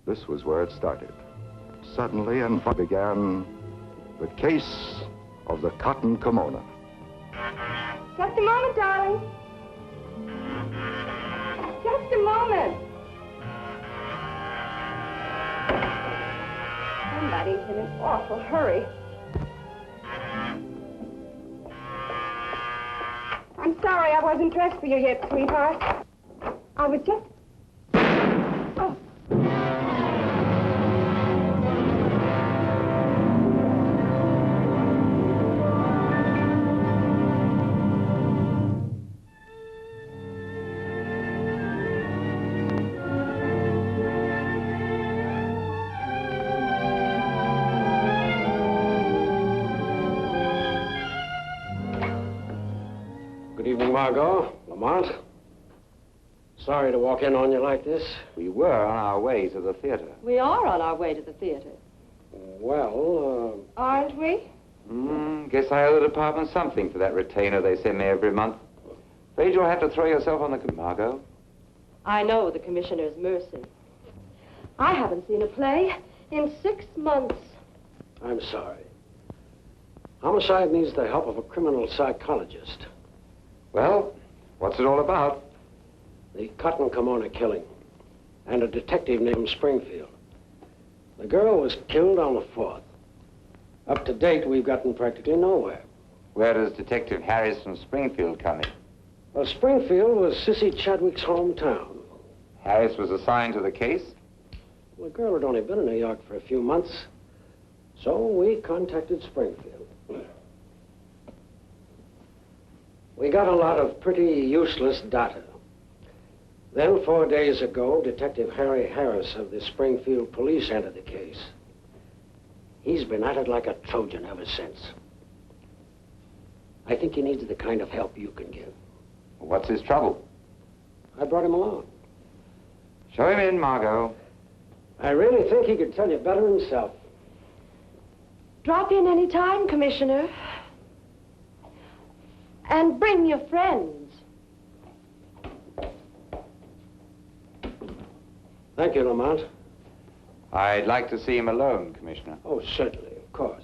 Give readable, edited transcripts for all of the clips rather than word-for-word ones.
This was where it started. Suddenly, and began the case of the Cotton Kimono. Just a moment, darling. Just a moment. Somebody's in an awful hurry. I'm sorry I wasn't dressed for you yet, sweetheart. I was just... Oh. Good evening, Margot. Lamont. Sorry to walk in on you like this. We were on our way to the theater. We are on our way to the theater. Well, Aren't we? Guess I owe the department something for that retainer they send me every month. Afraid you'll have to throw yourself on the... Margot? I know the commissioner's mercy. I haven't seen a play in 6 months. I'm sorry. Homicide needs the help of a criminal psychologist. Well, what's it all about? The Cotton Kimono killing, and a detective named Springfield. The girl was killed on the 4th. Up to date, we've gotten practically nowhere. Where does Detective Harris from Springfield come in? Well, Springfield was Sissy Chadwick's hometown. Harris was assigned to the case? Well, the girl had only been in New York for a few months, so we contacted Springfield. We got a lot of pretty useless data. Then, 4 days ago, Detective Harry Harris of the Springfield Police entered the case. He's been at it like a Trojan ever since. I think he needs the kind of help you can give. What's his trouble? I brought him along. Show him in, Margot. I really think he could tell you better himself. Drop in any time, Commissioner. And bring your friends. Thank you, Lamont. I'd like to see him alone, Commissioner. Oh, certainly, of course.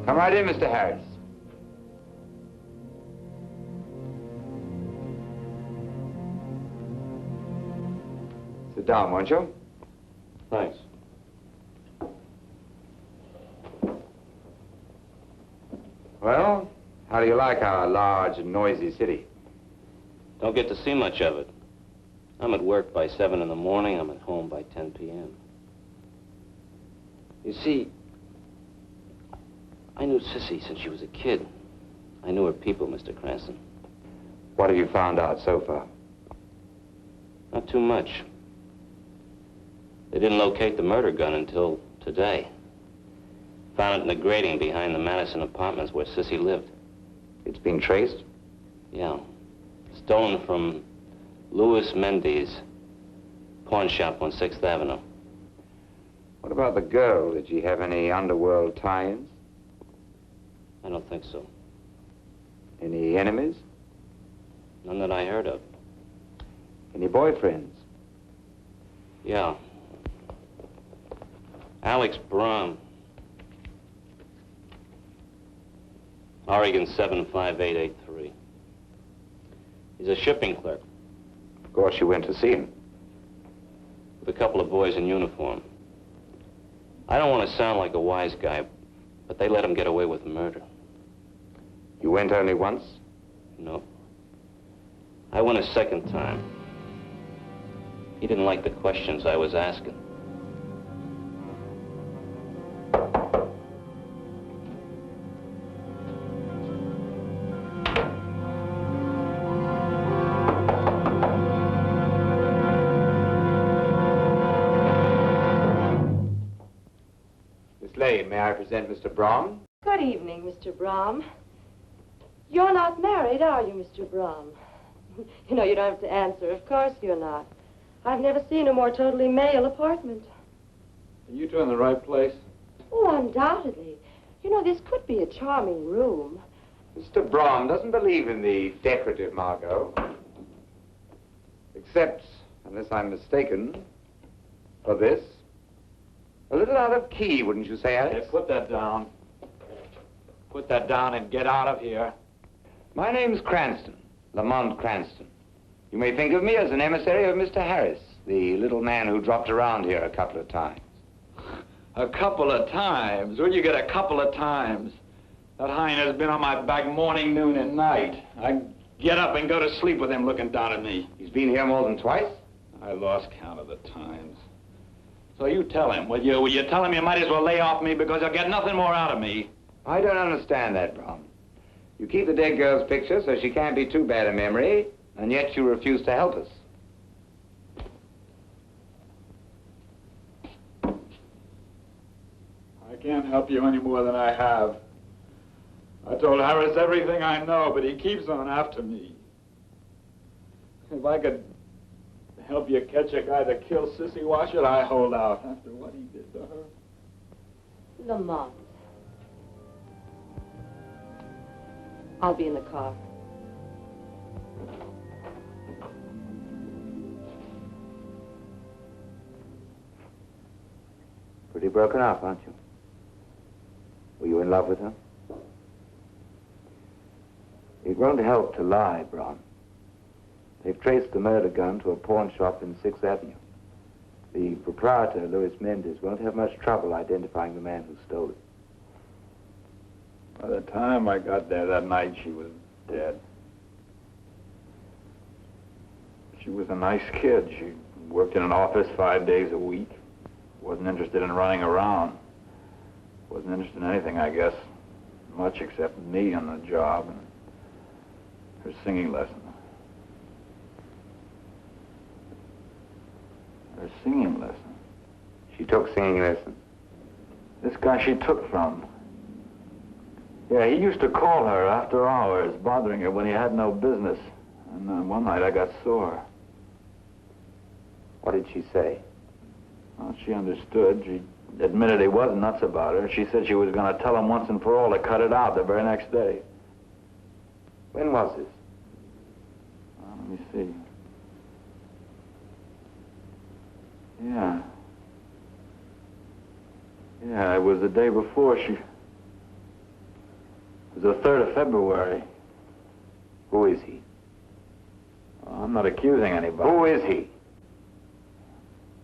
Come right in, Mr. Harris. Sit down, won't you? Thanks. Well, how do you like our large and noisy city? Don't get to see much of it. I'm at work by 7 in the morning. I'm at home by 10 p.m. You see, I knew Sissy since she was a kid. I knew her people, Mr. Cranston. What have you found out so far? Not too much. They didn't locate the murder gun until today. Found it in the grating behind the Madison apartments where Sissy lived. It's been traced? Yeah. Stolen from Louis Mendes, pawn shop on 6th Avenue. What about the girl? Did she have any underworld tie-ins? I don't think so. Any enemies? None that I heard of. Any boyfriends? Yeah. Alex Braun. Oregon 75883. He's a shipping clerk. Of course you went to see him. With a couple of boys in uniform. I don't want to sound like a wise guy, but they let him get away with murder. You went only once? No. I went a second time. He didn't like the questions I was asking. May I present Mr. Braun? Good evening, Mr. Braun. You're not married, are you, Mr. Braun? You know, you don't have to answer. Of course you're not. I've never seen a more totally male apartment. Are you two in the right place? Oh, undoubtedly. You know, this could be a charming room. Mr. Brom doesn't believe in the decorative, Margot. Except, unless I'm mistaken, for this. A little out of key, wouldn't you say, Alex? Hey, put that down. Put that down and get out of here. My name's Cranston, Lamont Cranston. You may think of me as an emissary of Mr. Harris, the little man who dropped around here a couple of times. A couple of times? Where'd you get a couple of times? That hind has been on my back morning, noon, and night. I get up and go to sleep with him looking down at me. He's been here more than twice? I lost count of the times. So you tell him, will you? Will you tell him you might as well lay off me because he'll get nothing more out of me? I don't understand that, Brom. You keep the dead girl's picture so she can't be too bad a memory, and yet you refuse to help us. I can't help you any more than I have. I told Harris everything I know, but he keeps on after me. If I could help you catch a guy that killed Sissy, why should I hold out after what he did to her? Lamont. I'll be in the car. Pretty broken up, aren't you? Were you in love with her? It won't help to lie, Brom. They've traced the murder gun to a pawn shop in 6th Avenue. The proprietor, Louis Mendes, won't have much trouble identifying the man who stole it. By the time I got there that night, she was dead. She was a nice kid. She worked in an office 5 days a week. Wasn't interested in running around. Wasn't interested in anything, I guess, much except me and the job and her singing lesson. Her singing lesson? She took singing lessons? This guy she took from. Yeah, he used to call her after hours, bothering her when he had no business. And one night I got sore. What did she say? Well, she understood. She admitted he was nuts about her. She said she was going to tell him once and for all to cut it out the very next day. When was this? Let me see. Yeah. Yeah, it was the day before she... It was the 3rd of February. Who is he? I'm not accusing anybody. Who is he?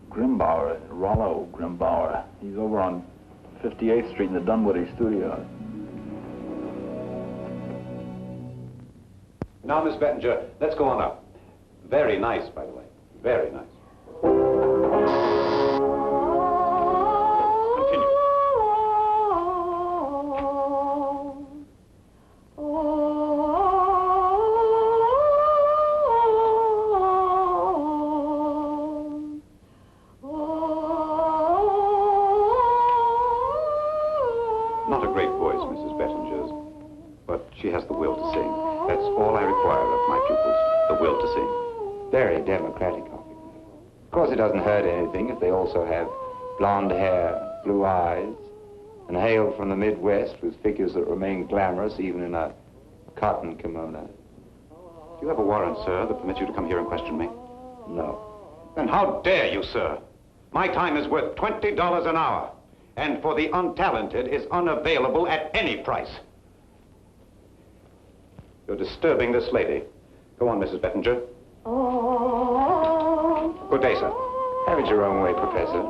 Grimbauer, Rollo Grimbauer. He's over on 58th Street in the Dunwoody studio. Now, Miss Bettinger, let's go on up. Very nice, by the way. Very nice. Continue. Not a great voice, Mrs. Bettinger's, but she has the will to sing. That's all I require of my pupils, the will to sing. Very democratic of you. Of course, it doesn't hurt anything if they also have blonde hair, blue eyes, and hail from the Midwest with figures that remain glamorous even in a cotton kimono. Do you have a warrant, sir, that permits you to come here and question me? No. Then how dare you, sir? My time is worth $20 an hour, and for the untalented is unavailable at any price. You're disturbing this lady. Go on, Mrs. Bettinger. Good day, sir. Have it your own way, Professor.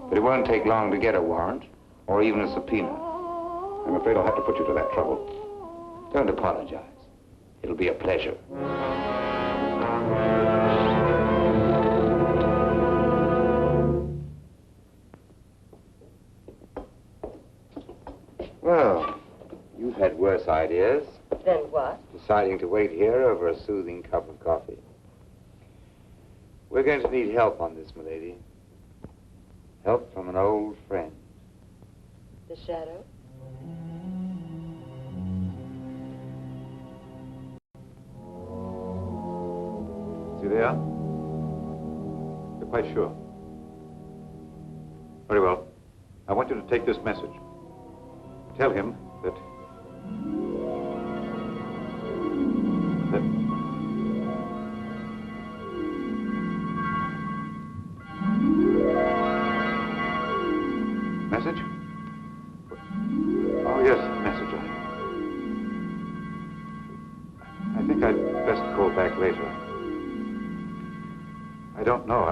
But it won't take long to get a warrant, or even a subpoena. I'm afraid I'll have to put you to that trouble. Don't apologize. It'll be a pleasure. Well, you've had worse ideas. Then what? Deciding to wait here over a soothing cup of coffee. We're going to need help on this, milady. Help from an old friend. The shadow? Is he there? You're quite sure? Very well. I want you to take this message. Tell him that message? Oh, yes, message. I think I'd best call back later. I don't know.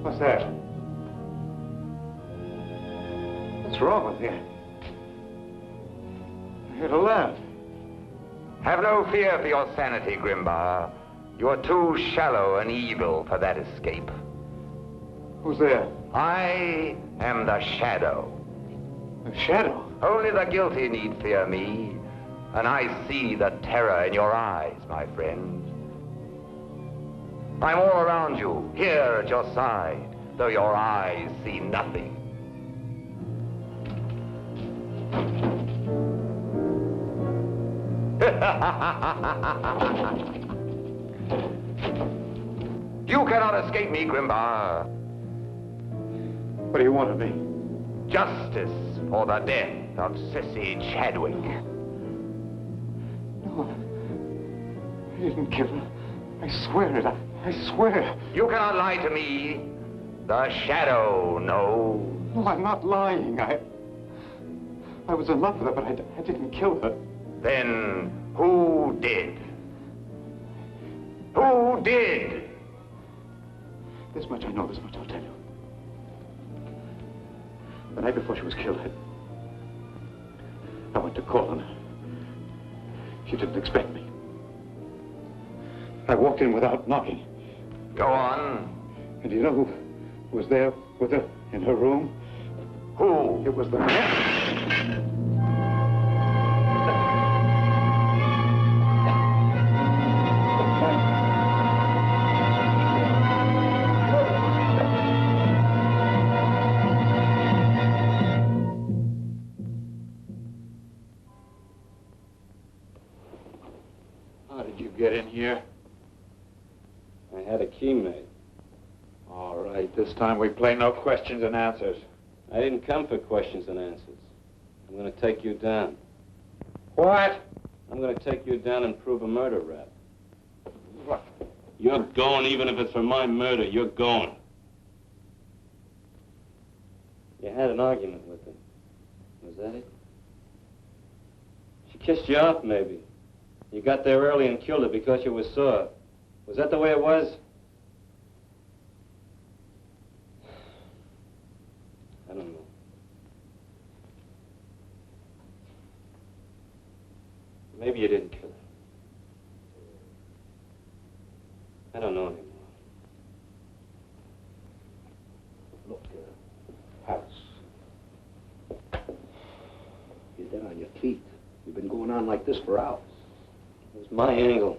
What's that? What's wrong with you? I heard a laugh. Have no fear for your sanity, Grimbar. You're too shallow and evil for that escape. Who's there? I am the Shadow. A shadow? Only the guilty need fear me, and I see the terror in your eyes, my friend. I'm all around you, here at your side, though your eyes see nothing. You cannot escape me, Grimbar. What do you want of me? Justice for the death of Sissy Chadwick. No, I didn't kill her. I swear it. I swear. You cannot lie to me. The Shadow knows. No, I'm not lying. I was in love with her, but I didn't kill her. Then who did? Who did? This much I know, this much I'll tell you. The night before she was killed, I went to call on her. She didn't expect me. I walked in without knocking. Go on. And do you know who was there with her in her room? Who? It was the man. How did you get in here? I had a key made. All right, this time we play no questions and answers. I didn't come for questions and answers. I'm going to take you down. What? I'm going to take you down and prove a murder rap. What? You're going, even if it's for my murder. You're going. You had an argument with her. Was that it? She kissed you off, maybe. You got there early and killed her because you were sore. Was that the way it was? I don't know. Maybe you didn't kill her. I don't know anymore. Look, House. You're dead on your feet. You've been going on like this for hours. It was my angle.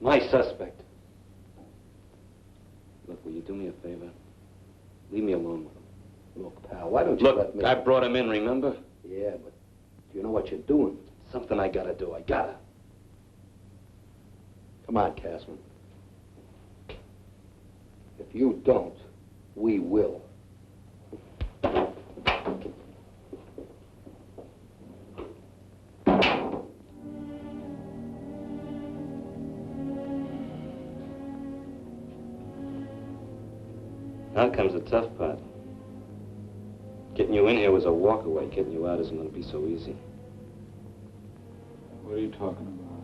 My suspect. Look, will you do me a favor? Leave me alone with him. Look, pal, why don't you let me... I brought him in, remember? Yeah, but do you know what you're doing? Something I gotta do. I gotta. Come on, Casman. If you don't, we will. Now comes the tough part. Getting you in here was a walk away. Getting you out isn't going to be so easy. What are you talking about?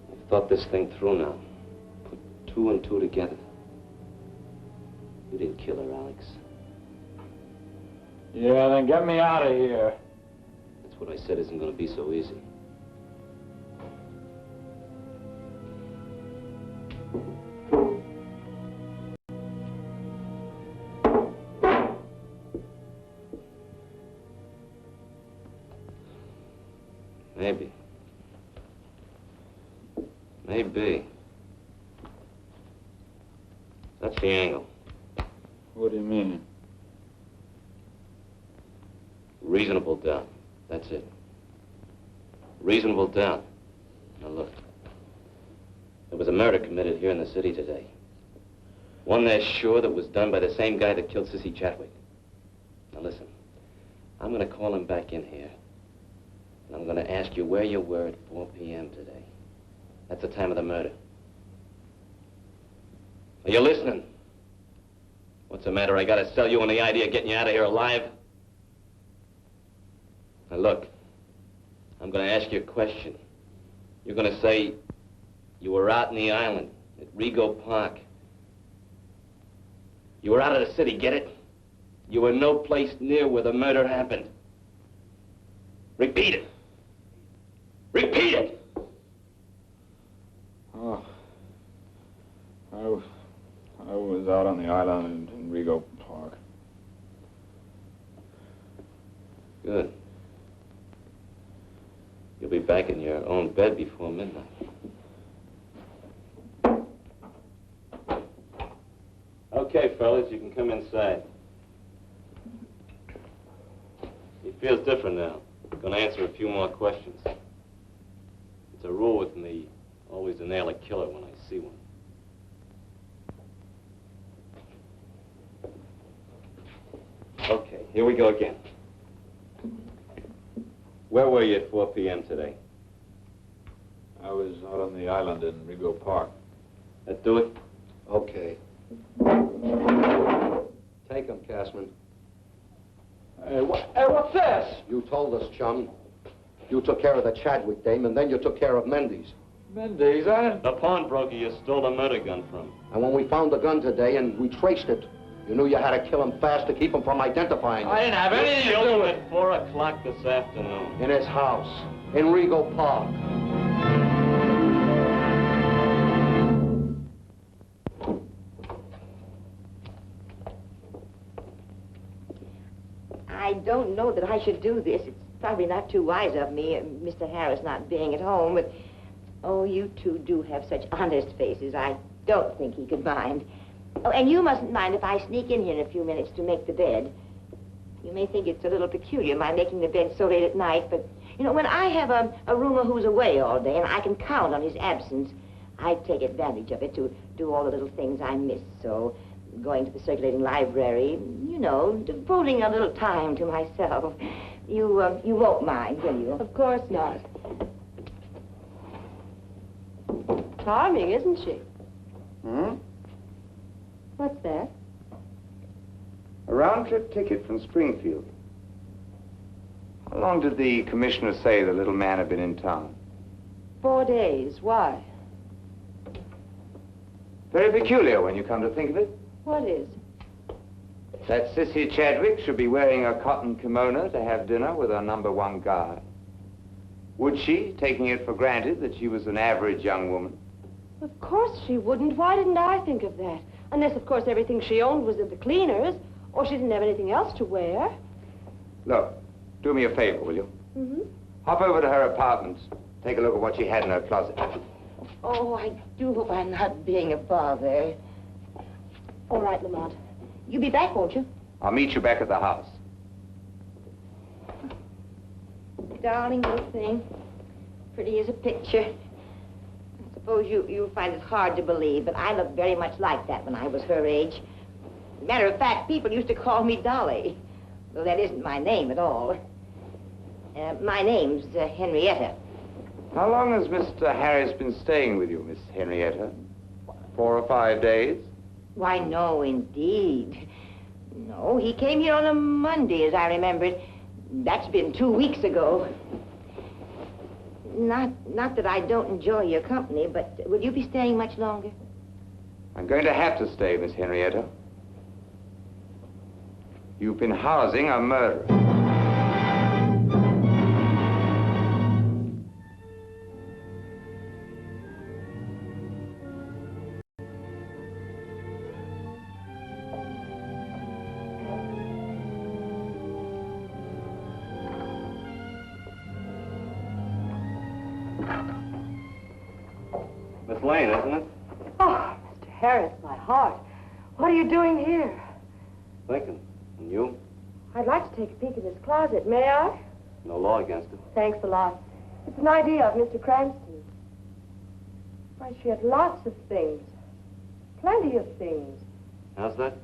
I've thought this thing through now. Put two and two together. You didn't kill her, Alex. Yeah, then get me out of here. That's what I said isn't going to be so easy. Maybe. Maybe. That's the angle. What do you mean? Reasonable doubt. That's it. Reasonable doubt. Now look. There was a murder committed here in the city today. One they're sure that was done by the same guy that killed Sissy Chadwick. Now listen. I'm going to call him back in here. And I'm going to ask you where you were at 4 p.m. today. That's the time of the murder. Are you listening? What's the matter? I got to sell you on the idea of getting you out of here alive? Now look, I'm going to ask you a question. You're going to say you were out in the island at Rego Park. You were out of the city, get it? You were no place near where the murder happened. Repeat it. Repeat it! Oh, I was out on the island in Rego Park. Good. You'll be back in your own bed before midnight. Okay, fellas, you can come inside. He feels different now. I'm gonna answer a few more questions. It's a rule with me, always to nail a killer when I see one. Okay, here we go again. Where were you at 4 p.m. today? I was out on the island in Rego Park. That do it? Okay. Take him, Cashman. Hey, what's this? You told us, chum. You took care of the Chadwick dame, and then you took care of Mendy's. Mendy's, The pawnbroker you stole the murder gun from. And when we found the gun today and we traced it, you knew you had to kill him fast to keep him from identifying I it. didn't have anything to Killed do him with at 4 o'clock this afternoon. In his house, in Rego Park. I don't know that I should do this. It's probably not too wise of me, Mr. Harris not being at home, but, oh, you two do have such honest faces. I don't think he could mind. Oh, and you mustn't mind if I sneak in here in a few minutes to make the bed. You may think it's a little peculiar, my making the bed so late at night, but, you know, when I have a roomer who's away all day and I can count on his absence, I take advantage of it to do all the little things I miss, so going to the circulating library, you know, devoting a little time to myself. You won't mind, will you? Of course not. Charming, isn't she? Hmm? What's that? A round-trip ticket from Springfield. How long did the commissioner say the little man had been in town? 4 days. Why? Very peculiar when you come to think of it. What is? That Sissy Chadwick should be wearing a cotton kimono to have dinner with her #1 guy. Would she, taking it for granted that she was an average young woman? Of course she wouldn't. Why didn't I think of that? Unless, of course, everything she owned was at the cleaners, or she didn't have anything else to wear. Look, do me a favor, will you? Mm-hmm. Hop over to her apartment. Take a look at what she had in her closet. Oh, I do hope I'm not being a bother. All right, Lamont. You'll be back, won't you? I'll meet you back at the house. Darling little thing. Pretty as a picture. I suppose you'll find it hard to believe, but I looked very much like that when I was her age. Matter of fact, people used to call me Dolly, though that isn't my name at all. My name's Henrietta. How long has Mr. Harris been staying with you, Miss Henrietta? 4 or 5 days? Why, no, indeed. No, he came here on a Monday, as I remember it. That's been 2 weeks ago. Not that I don't enjoy your company, but will you be staying much longer? I'm going to have to stay, Miss Henrietta. You've been housing a murderer. Miss Lane, isn't it? Oh, Mr. Harris, my heart. What are you doing here? Thinking. And you? I'd like to take a peek in his closet. May I? No law against it. Thanks a lot. It's an idea of Mr. Cranston. Why, she had lots of things. Plenty of things. How's that?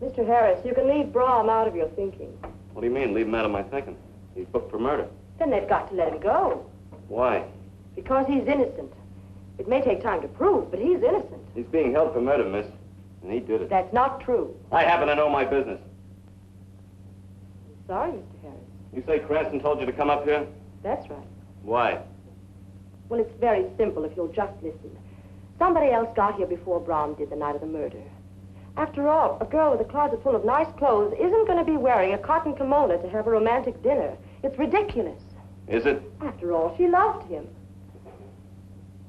Mr. Harris, you can leave Brahm out of your thinking. What do you mean, leave him out of my thinking? He's booked for murder. Then they've got to let him go. Why? Because he's innocent. It may take time to prove, but he's innocent. He's being held for murder, miss. And he did it. That's not true. I happen to know my business. I'm sorry, Mr. Harris. You say Cranston told you to come up here? That's right. Why? Well, it's very simple if you'll just listen. Somebody else got here before Brahm did the night of the murder. After all, a girl with a closet full of nice clothes isn't going to be wearing a cotton kimono to have a romantic dinner. It's ridiculous. Is it? After all, she loved him.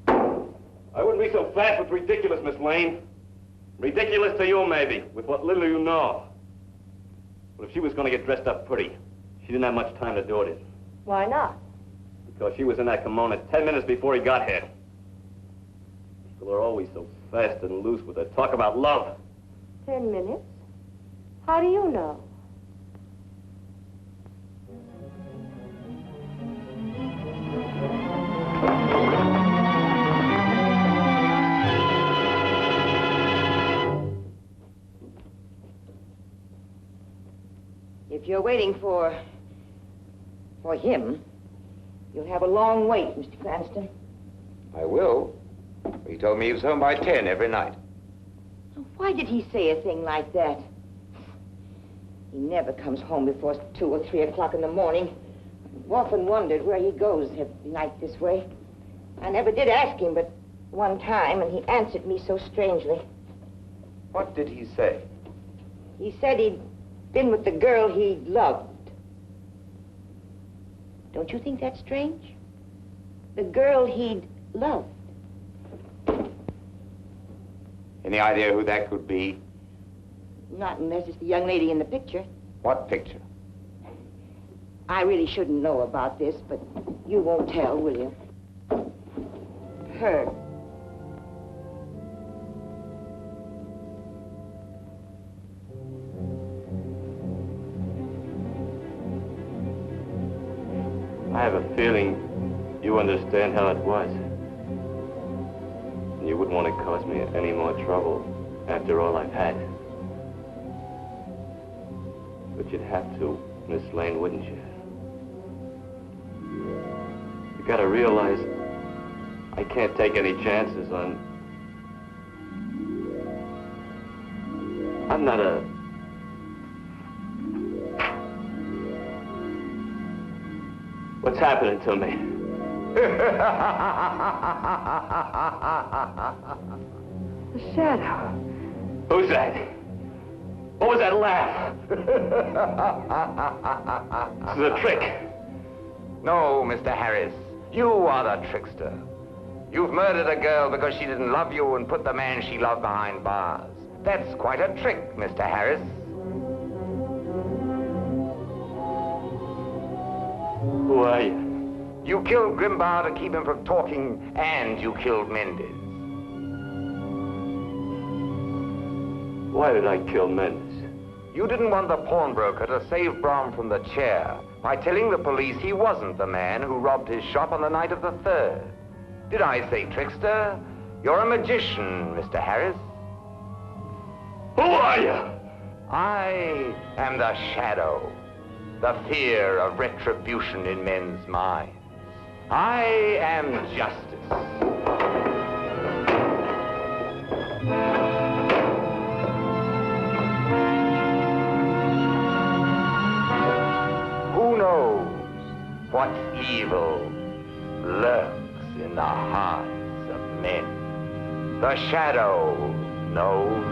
I wouldn't be so fast with ridiculous, Miss Lane. Ridiculous to you, maybe, with what little you know. But if she was going to get dressed up pretty, she didn't have much time to do it in. Why not? Because she was in that kimono 10 minutes before he got here. People are always so fast and loose with their talk about love. 10 minutes? How do you know? If you're waiting for him, you'll have a long wait, Mr. Cranston. I will. He told me he was home by 10 every night. Why did he say a thing like that? He never comes home before 2 or 3 o'clock in the morning. I've often wondered where he goes every night this way. I never did ask him but one time, and he answered me so strangely. What did he say? He said he'd been with the girl he loved. Don't you think that's strange? The girl he'd loved. Any idea who that could be? Not unless it's the young lady in the picture. What picture? I really shouldn't know about this, but you won't tell, will you? Her. I have a feeling you understand how it was. And you wouldn't want to cause me any more trouble after all I've had. But you'd have to, Miss Lane, wouldn't you? You gotta realize I can't take any chances on... I'm not a... What's happening to me? The shadow. Who's that? What was that laugh? This is a trick. No, Mr. Harris. You are the trickster. You've murdered a girl because she didn't love you and put the man she loved behind bars. That's quite a trick, Mr. Harris. Who are you? You killed Grimbar to keep him from talking, and you killed Mendez. Why did I kill Mendez? You didn't want the pawnbroker to save Brahm from the chair by telling the police he wasn't the man who robbed his shop on the night of the 3rd. Did I say trickster? You're a magician, Mr. Harris. Who are you? I am the shadow, the fear of retribution in men's minds. I am justice. Who knows what evil lurks in the hearts of men? The shadow knows.